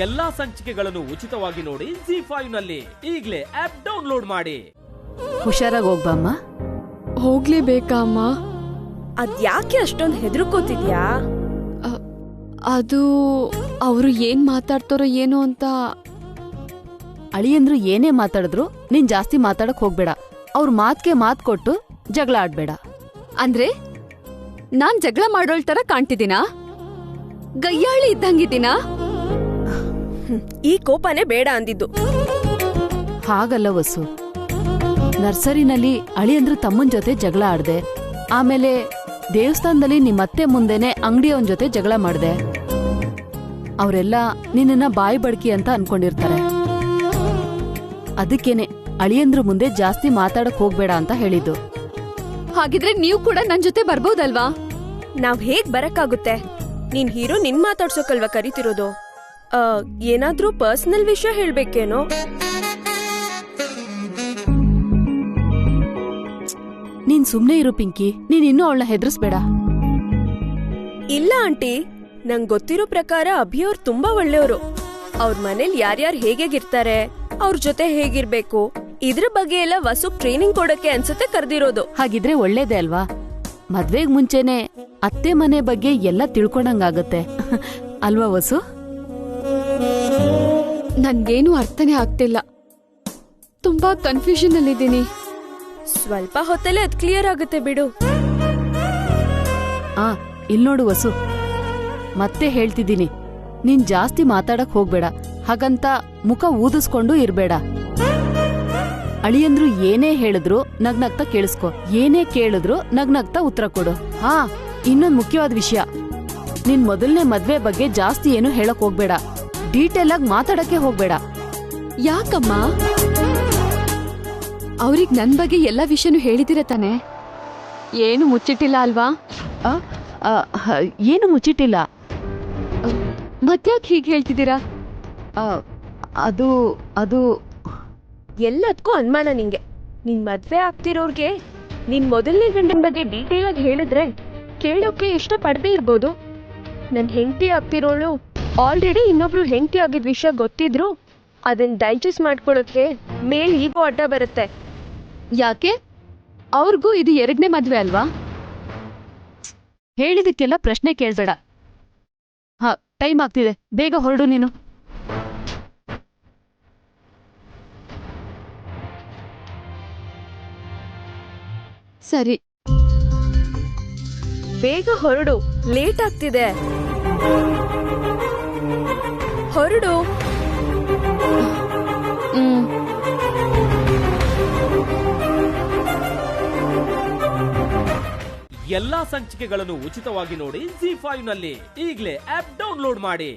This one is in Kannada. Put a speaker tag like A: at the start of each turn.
A: ಎಲ್ಲಾ ಸಂಚಿಕೆಗಳನ್ನು ಉಚಿತವಾಗಿ ನೋಡಿ ZEE5 ನಲ್ಲಿ. ಈಗಲೇ ಆಪ್ ಡೌನ್ಲೋಡ್ ಮಾಡಿ.
B: ಹುಷಾರಾಗಿ ಹೋಗ್ಬಮ್ಮ.
C: ಹೋಗ್ಲೇಬೇಕಾ ಅಮ್ಮ?
D: ಅದ್ಯಾಕೆ ಅಷ್ಟೊಂದು ಹೆದರ್ಕೋತಿದ್ಯಾ?
C: ಅದು ಅವರು ಏನ್ ಮಾತಾಡ್ತಾರೋ ಏನೋ ಅಂತ.
B: ಅಳಿಯಂದ್ರು ಏನೇ ಮಾತಾಡಿದ್ರು ನೀನ್ ಜಾಸ್ತಿ ಮಾತಾಡಕ್ ಹೋಗ್ಬೇಡ. ಅವ್ರ ಮಾತ್ಗೆ ಮಾತ್ ಕೊಟ್ಟು ಜಗಳ ಆಡ್ಬೇಡ.
C: ಅಂದ್ರೆ ನಾನ್ ಜಗಳ ಮಾಡೋಳ್ ತರ ಕಾಣ್ತಿದ್ದೀನಾ? ಗಯ್ಯಾಳಿ ಇದ್ದಂಗಿದ್ದೀನಾ?
D: ಈ ಕೋಪನೇ ಬೇಡ ಅಂದಿದ್ದು.
B: ಹಾಗಲ್ಲ ವಸು, ನರ್ಸರಿನಲ್ಲಿ ಅಳಿಯಂದ್ರು ತಮ್ಮನ್ ಜೊತೆ ಜಗಳ ಆಡ್ದೆ. ಆಮೇಲೆ ದೇವಸ್ಥಾನದಲ್ಲಿ ನಿಮ್ಮತ್ತೆ ಮುಂದೆನೆ ಅಂಗಡಿಯವನ್ ಜೊತೆ ಜಗಳ ಮಾಡ್ದೆ. ಅವರೆಲ್ಲ ನಿನ್ನ ಬಾಯಿ ಬಡ್ಕಿ ಅಂತ ಅನ್ಕೊಂಡಿರ್ತಾರೆ. ಅದಕ್ಕೇನೆ ಅಳಿಯಂದ್ರು ಮುಂದೆ ಜಾಸ್ತಿ ಮಾತಾಡಕ್ ಹೋಗ್ಬೇಡ ಅಂತ ಹೇಳಿದ್ದು.
C: ಹಾಗಿದ್ರೆ ನೀವು ಕೂಡ ನನ್ ಜೊತೆ ಬರ್ಬೋದಲ್ವಾ?
D: ನಾವ್ ಹೇಗ್ ಬರಕ್ಕಾಗುತ್ತೆ? ನೀನ್ ಹೀರೋ ನಿನ್ ಮಾತಾಡ್ಸೋಕಲ್ವಾ ಕರಿತಿರೋದು? ಏನಾದ್ರೂ ಪರ್ಸನಲ್ ವಿಷಯ ಹೇಳ್ಬೇಕೇನೋ?
B: ನೀನ್ ಸುಮ್ನೆ ಇರು ಪಿಂಕಿ, ನೀನ್ ಇನ್ನೂ ಅವಳನ್ನ ಹೆದರ್ಸ್ಬೇಡ.
D: ಇಲ್ಲ ಆಂಟಿ, ನಂಗ್ ಗೊತ್ತಿರೋ ಪ್ರಕಾರ ಅಭಿಯವ್ರು ತುಂಬಾ ಒಳ್ಳೆಯವರು. ಅವ್ರ ಮನೇಲಿ ಯಾರ್ಯಾರು ಹೇಗಿರ್ತಾರೆ, ಅವ್ರ ಜೊತೆ ಹೇಗಿರ್ಬೇಕು, ಇದ್ರ ಬಗ್ಗೆ ಎಲ್ಲ ವಸುಗ್ ಟ್ರೈನಿಂಗ್ ಕೊಡಕ್ಕೆ ಅನ್ಸುತ್ತೆ ಕರ್ದಿರೋದು.
B: ಹಾಗಿದ್ರೆ ಒಳ್ಳೇದೇ ಅಲ್ವಾ? ಮದ್ವೆಗ್ ಮುಂಚೆನೆ ಅತ್ತೆ ಮನೆ ಬಗ್ಗೆ ಎಲ್ಲ ತಿಳ್ಕೊಂಡಂಗಾಗತ್ತೆ ಅಲ್ವಾ ವಸು?
C: ನನ್ಗೇನು ಅರ್ಥನೇ ಆಗ್ತಿಲ್ಲ. ತುಂಬಾ ಕನ್ಫ್ಯೂಷನ್ ಅಲ್ಲಿದ್ದೀನಿ.
D: ಸ್ವಲ್ಪ ಹೊತ್ತಲ್ಲೇ ಅದ್ ಕ್ಲಿಯರ್ ಆಗುತ್ತೆ ಬಿಡು.
B: ಇಲ್ ನೋಡು ವಸು, ಮತ್ತೆ ಹೇಳ್ತಿದ್ದೀನಿ, ನೀನ್ ಜಾಸ್ತಿ ಮಾತಾಡಕ್ ಹೋಗ್ಬೇಡ. ಹಾಗಂತ ಮುಖ ಊದಿಸ್ಕೊಂಡು ಇರ್ಬೇಡ. ಅಳಿಯಂದ್ರು ಏನೇ ಹೇಳಿದ್ರು ನಗ್ನಗ್ತಾ ಕೇಳಿಸ್ಕೊ. ಏನೇ ಕೇಳಿದ್ರು ನಗ್ನಗ್ತಾ ಉತ್ತರ ಕೊಡು. ಇನ್ನೊಂದ್ ಮುಖ್ಯವಾದ ವಿಷಯ, ನಿನ್ ಮೊದಲನೇ ಮದ್ವೆ ಬಗ್ಗೆ ಜಾಸ್ತಿ ಏನು ಹೇಳಕ್ ಹೋಗ್ಬೇಡ. ಡೀಟೇಲ್ ಆಗಿ ಮಾತಾಡಕ್ಕೆ ಹೋಗ್ಬೇಡ.
C: ಯಾಕಮ್ಮ? ಅವ್ರಿಗ್ ನನ್ ಬಗ್ಗೆ ಎಲ್ಲ ವಿಷಯನೂ ಹೇಳಿದಿರ ತಾನೆ? ಏನು ಮುಚ್ಚಿಟ್ಟಿಲ್ಲ ಅಲ್ವಾ?
B: ಏನು ಮುಚ್ಚಿಟ್ಟಿಲ್ಲ.
C: ಮತ್ಯಾಕ್ ಹೀಗ್ ಹೇಳ್ತಿದ್ದೀರಾ?
B: ಅದು ಅದು
D: ಎಲ್ಲದಕ್ಕೂ ಅನುಮಾನ ನಿಂಗೆ. ನಿನ್ ಮದ್ವೆ ಆಗ್ತಿರೋರ್ಗೆ ನಿನ್ ಮೊದಲನೇ ಗಂಡನ ಬಗ್ಗೆ ಡೀಟೇಲ್ ಆಗಿ ಹೇಳಿದ್ರೆ ಕೇಳೋಕೆ ಇಷ್ಟ ಪಡದೇ ಇರ್ಬೋದು. ನನ್ ಹೆಂಡತಿ ಆಗ್ತಿರೋಳು ಆಲ್ರೆಡಿ ಇನ್ನೊಬ್ರು ಹೆಂಡತಿ ಆಗಿದ್ ವಿಷಯ ಗೊತ್ತಿದ್ರು ಅದನ್ನ ಡೈಜೆಸ್ಟ್ ಮಾಡ್ಕೊಳ್ಳೋಕೆ ಮೇಲ್ ಈಗೋ ಅಡ್ಡ ಬರುತ್ತೆ.
C: ಯಾಕೆ? ಅವ್ರಿಗೂ ಇದು 2ನೇ ಮದ್ವೆ ಅಲ್ವಾ?
B: ಹೇಳಿದಕ್ಕೆಲ್ಲ ಪ್ರಶ್ನೆ ಕೇಳ್ಬೇಡ. ಟೈಮ್ ಆಗ್ತಿದೆ, ಬೇಗ ಹೊರಡು ನೀನು.
C: ಸರಿ,
D: ಬೇಗ ಹೊರಡು, ಲೇಟ್ ಆಗ್ತಿದೆ. ಹೊರಡು.
A: ಎಲ್ಲಾ ಸಂಚಿಕೆಗಳನ್ನು ಉಚಿತವಾಗಿ ನೋಡಿ ZEE5 ನಲ್ಲಿ. ಈಗಲೇ ಆಪ್ ಡೌನ್ಲೋಡ್ ಮಾಡಿ.